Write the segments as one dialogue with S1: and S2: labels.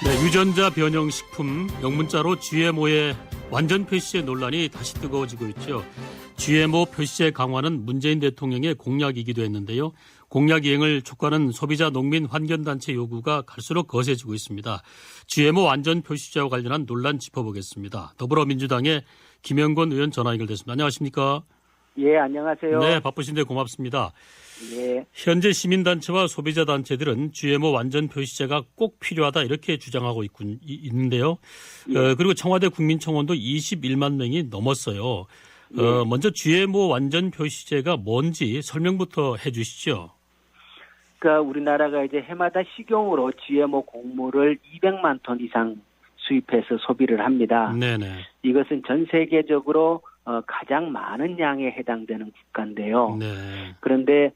S1: 네, 유전자 변형 식품 영문자로 GMO의 완전 표시제 논란이 다시 뜨거워지고 있죠. GMO 표시제 강화는 문재인 대통령의 공약이기도 했는데요. 공약 이행을 촉구하는 소비자, 농민, 환경단체 요구가 갈수록 거세지고 있습니다. GMO 완전 표시제와 관련한 논란 짚어보겠습니다. 더불어민주당의 김영건 의원 전화 연결됐습니다. 안녕하십니까?
S2: 예, 안녕하세요.
S1: 네, 바쁘신데 고맙습니다.
S2: 예.
S1: 현재 시민단체와 소비자단체들은 GMO 완전 표시제가 꼭 필요하다 이렇게 주장하고 있는데요.
S2: 예.
S1: 그리고 청와대 국민청원도 21만 명이 넘었어요.
S2: 예.
S1: 먼저 GMO 완전 표시제가 뭔지 설명부터 해 주시죠.
S2: 그러니까 우리나라가 이제 해마다 식용으로 GMO 곡물을 200만 톤 이상 수입해서 소비를 합니다.
S1: 네네.
S2: 이것은 전 세계적으로 가장 많은 양에 해당되는 국가인데요.
S1: 네.
S2: 그런데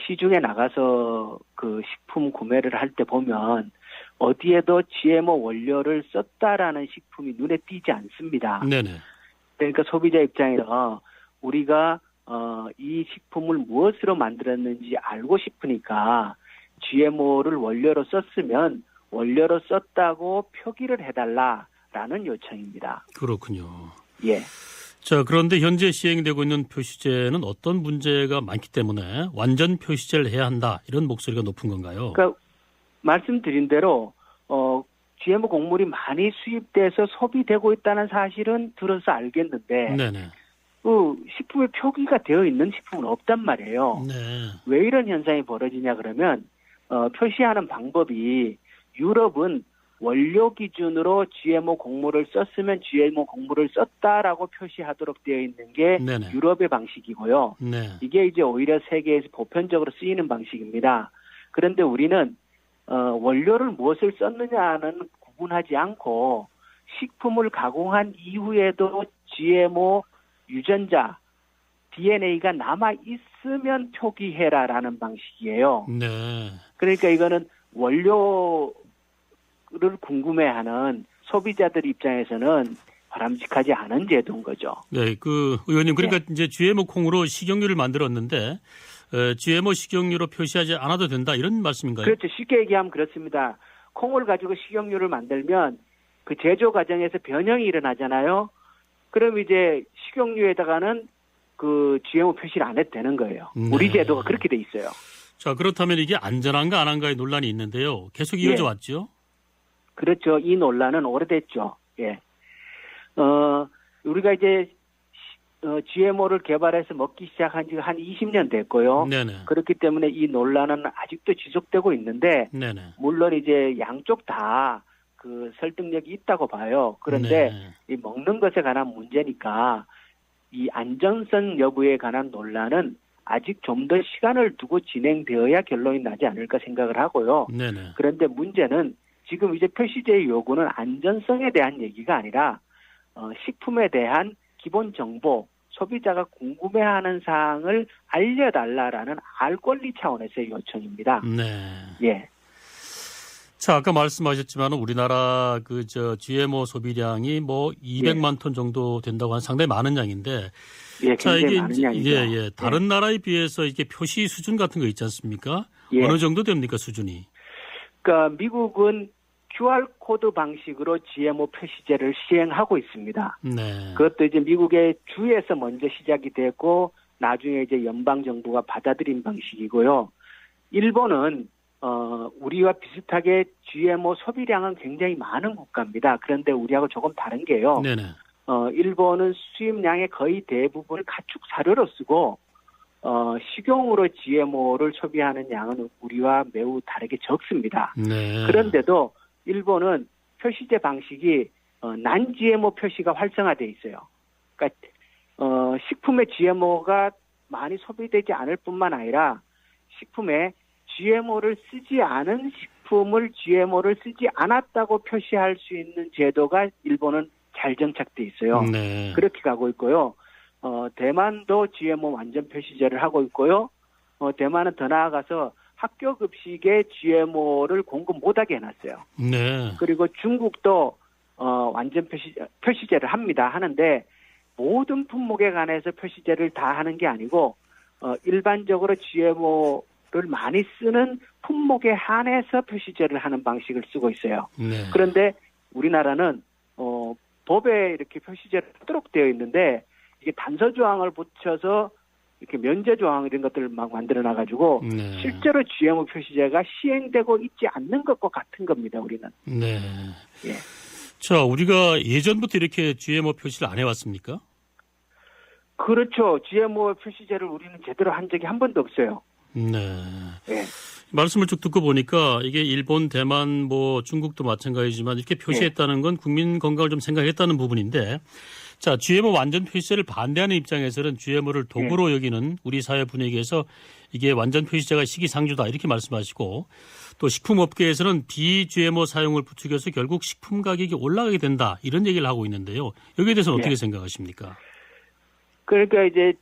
S2: 시중에 나가서 그 식품 구매를 할 때 보면 어디에도 GMO 원료를 썼다라는 식품이 눈에 띄지 않습니다.
S1: 네네.
S2: 그러니까 소비자 입장에서 우리가 이 식품을 무엇으로 만들었는지 알고 싶으니까 GMO를 원료로 썼으면 원료로 썼다고 표기를 해달라라는 요청입니다.
S1: 그렇군요.
S2: 예.
S1: 자, 그런데 현재 시행되고 있는 표시제는 어떤 문제가 많기 때문에 완전 표시제를 해야 한다 이런 목소리가 높은 건가요?
S2: 그러니까 말씀드린 대로 GMO 곡물이 많이 수입돼서 소비되고 있다는 사실은 들어서 알겠는데
S1: 네네.
S2: 식품에 표기가 되어 있는 식품은 없단 말이에요.
S1: 네.
S2: 왜 이런 현상이 벌어지냐 그러면 표시하는 방법이 유럽은 원료 기준으로 GMO 곡물을 썼으면 GMO 곡물을 썼다라고 표시하도록 되어 있는 게
S1: 네네.
S2: 유럽의 방식이고요.
S1: 네.
S2: 이게 이제 오히려 세계에서 보편적으로 쓰이는 방식입니다. 그런데 우리는 원료를 무엇을 썼느냐는 구분하지 않고 식품을 가공한 이후에도 GMO 유전자 DNA가 남아 있으면 표기해라라는 방식이에요.
S1: 네.
S2: 그러니까 이거는 원료를 궁금해하는 소비자들 입장에서는 바람직하지 않은 제도인 거죠.
S1: 네, 의원님, 그러니까
S2: 네.
S1: 이제 GMO 콩으로 식용유를 만들었는데, GMO 식용유로 표시하지 않아도 된다, 이런 말씀인가요?
S2: 그렇죠. 쉽게 얘기하면 그렇습니다. 콩을 가지고 식용유를 만들면 그 제조 과정에서 변형이 일어나잖아요. 그럼 이제 식용유에다가는 그 GMO 표시를 안 해도 되는 거예요.
S1: 네.
S2: 우리 제도가 그렇게 돼 있어요.
S1: 자, 그렇다면 이게 안전한가 안 한가의 논란이 있는데요. 계속 이어져 왔죠?
S2: 그렇죠. 이 논란은 오래됐죠. 예. 우리가 이제 GMO를 개발해서 먹기 시작한 지 한 20년 됐고요.
S1: 네네.
S2: 그렇기 때문에 이 논란은 아직도 지속되고 있는데,
S1: 네네.
S2: 물론 이제 양쪽 다 그 설득력이 있다고 봐요. 그런데
S1: 네.
S2: 이 먹는 것에 관한 문제니까 이 안전성 여부에 관한 논란은 아직 좀 더 시간을 두고 진행되어야 결론이 나지 않을까 생각을 하고요.
S1: 네네.
S2: 그런데 문제는 지금 이제 표시제의 요구는 안전성에 대한 얘기가 아니라 식품에 대한 기본 정보, 소비자가 궁금해하는 사항을 알려달라라는 알 권리 차원에서의 요청입니다.
S1: 네.
S2: 예.
S1: 자, 아까 말씀하셨지만 우리나라 GMO 소비량이 뭐 200만 톤 정도 된다고 하는 상당히 많은 양인데,
S2: 예,
S1: 자,
S2: 굉장히
S1: 이게
S2: 많은 양이죠.
S1: 예. 다른 나라에 비해서 이게 표시 수준 같은 거 있지 않습니까?
S2: 예.
S1: 어느 정도 됩니까, 수준이?
S2: 그러니까 미국은 QR코드 방식으로 GMO 표시제를 시행하고 있습니다.
S1: 네.
S2: 그것도 이제 미국의 주에서 먼저 시작이 됐고 나중에 이제 연방 정부가 받아들인 방식이고요. 일본은 우리와 비슷하게 GMO 소비량은 굉장히 많은 국가입니다. 그런데 우리하고 조금 다른 게요.
S1: 네네.
S2: 일본은 수입량의 거의 대부분을 가축 사료로 쓰고 식용으로 GMO를 소비하는 양은 우리와 매우 다르게 적습니다.
S1: 네.
S2: 그런데도 일본은 표시제 방식이 난 GMO 표시가 활성화되어 있어요. 그러니까 식품에 GMO가 많이 소비되지 않을 뿐만 아니라 식품에 GMO를 쓰지 않은 식품을 GMO를 쓰지 않았다고 표시할 수 있는 제도가 일본은 잘 정착돼 있어요.
S1: 네.
S2: 그렇게 가고 있고요. 대만도 GMO 완전 표시제를 하고 있고요. 대만은 더 나아가서 학교 급식에 GMO를 공급 못하게 해놨어요.
S1: 네.
S2: 그리고 중국도 완전 표시제를 합니다. 하는데 모든 품목에 관해서 표시제를 다 하는 게 아니고 일반적으로 GMO 많이 쓰는 품목에 한해서 표시제를 하는 방식을 쓰고 있어요.
S1: 네.
S2: 그런데 우리나라는 법에 이렇게 표시제를 하도록 되어 있는데 이게 단서 조항을 붙여서 이렇게 면제 조항 이런 것들을 막 만들어 놔가지고
S1: 네.
S2: 실제로 GMO 표시제가 시행되고 있지 않는 것과 같은 겁니다. 우리는.
S1: 네.
S2: 예.
S1: 자, 우리가 예전부터 이렇게 GMO 표시를 안 해왔습니까?
S2: 그렇죠. GMO 표시제를 우리는 제대로 한 적이 한 번도 없어요.
S1: 네.
S2: 예.
S1: 말씀을 쭉 듣고 보니까 이게 일본, 대만, 중국도 마찬가지지만 이렇게 표시했다는 건 국민 건강을 좀 생각했다는 부분인데, 자, GMO 완전 표시제를 반대하는 입장에서는 GMO를 도구로 여기는 우리 사회 분위기에서 이게 완전 표시제가 시기상조다 이렇게 말씀하시고, 또 식품업계에서는 비GMO 사용을 부추겨서 결국 식품 가격이 올라가게 된다 이런 얘기를 하고 있는데요. 여기에 대해서는 어떻게 생각하십니까?
S2: 그러니까 이제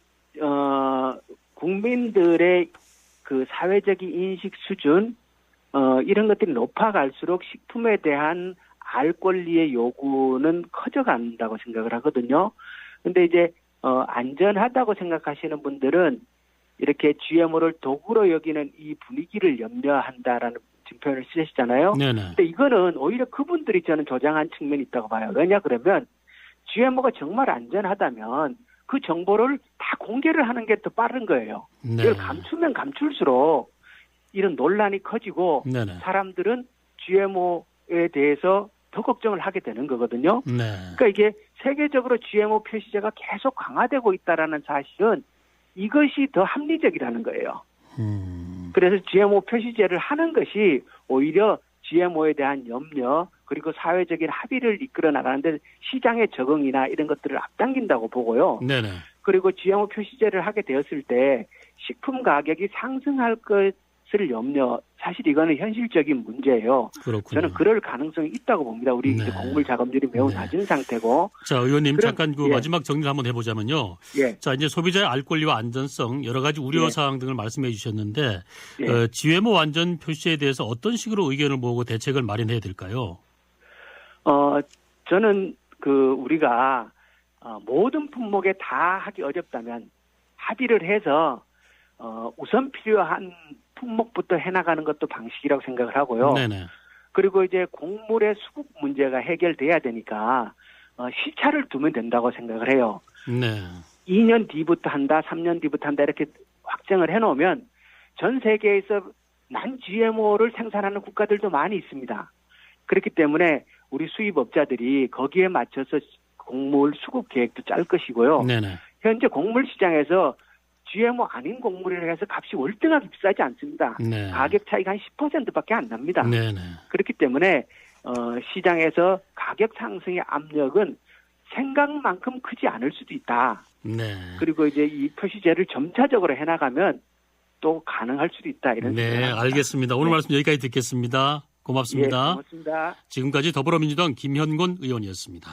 S2: 국민들의 그 사회적인 인식 수준 이런 것들이 높아갈수록 식품에 대한 알 권리의 요구는 커져간다고 생각을 하거든요. 근데 이제 안전하다고 생각하시는 분들은 이렇게 GMO를 도구로 여기는 이 분위기를 염려한다라는 지금 표현을 쓰시잖아요.
S1: 네네.
S2: 근데 이거는 오히려 그분들이 저는 조장한 측면이 있다고 봐요. 왜냐 그러면 GMO가 정말 안전하다면 그 정보를 다 공개를 하는 게 더 빠른 거예요.
S1: 네.
S2: 이걸 감추면 감출수록 이런 논란이 커지고
S1: 네네.
S2: 사람들은 GMO에 대해서 더 걱정을 하게 되는 거거든요.
S1: 네.
S2: 그러니까 이게 세계적으로 GMO 표시제가 계속 강화되고 있다라는 사실은 이것이 더 합리적이라는 거예요. 그래서 GMO 표시제를 하는 것이 오히려 GMO에 대한 염려 그리고 사회적인 합의를 이끌어 나가는데 시장의 적응이나 이런 것들을 앞당긴다고 보고요.
S1: 네네.
S2: 그리고 GMO 표시제를 하게 되었을 때 식품 가격이 상승할 것을 염려, 사실 이거는 현실적인 문제예요.
S1: 그렇군요.
S2: 저는 그럴 가능성이 있다고 봅니다. 우리
S1: 네.
S2: 이제 곡물 작업률이 매우
S1: 네.
S2: 낮은 상태고.
S1: 자, 의원님 잠깐 그
S2: 예.
S1: 마지막 정리를 한번 해보자면요.
S2: 예.
S1: 자, 이제 소비자의 알 권리와 안전성 여러 가지 우려
S2: 예.
S1: 사항 등을 말씀해 주셨는데
S2: 예.
S1: GMO 완전 표시에 대해서 어떤 식으로 의견을 모으고 대책을 마련해야 될까요?
S2: 저는 우리가 모든 품목에 다 하기 어렵다면 합의를 해서 우선 필요한 품목부터 해나가는 것도 방식이라고 생각을 하고요.
S1: 네네.
S2: 그리고 이제 곡물의 수급 문제가 해결돼야 되니까 시차를 두면 된다고 생각을 해요.
S1: 네.
S2: 2년 뒤부터 한다, 3년 뒤부터 한다 이렇게 확정을 해놓으면 전 세계에서 난 GMO를 생산하는 국가들도 많이 있습니다. 그렇기 때문에 우리 수입업자들이 거기에 맞춰서 곡물 수급 계획도 짤 것이고요.
S1: 네네.
S2: 현재 곡물 시장에서 GMO 아닌 곡물이라 해서 값이 월등하게 비싸지 않습니다.
S1: 네.
S2: 가격 차이가 한 10%밖에 안 납니다.
S1: 네네.
S2: 그렇기 때문에 시장에서 가격 상승의 압력은 생각만큼 크지 않을 수도 있다.
S1: 네.
S2: 그리고 이제 이 표시제를 점차적으로 해나가면 또 가능할 수도 있다. 이런
S1: 네,
S2: 생각을 합니다.
S1: 알겠습니다. 오늘 말씀 여기까지 듣겠습니다. 고맙습니다.
S2: 예, 고맙습니다.
S1: 지금까지 더불어민주당 김현곤 의원이었습니다.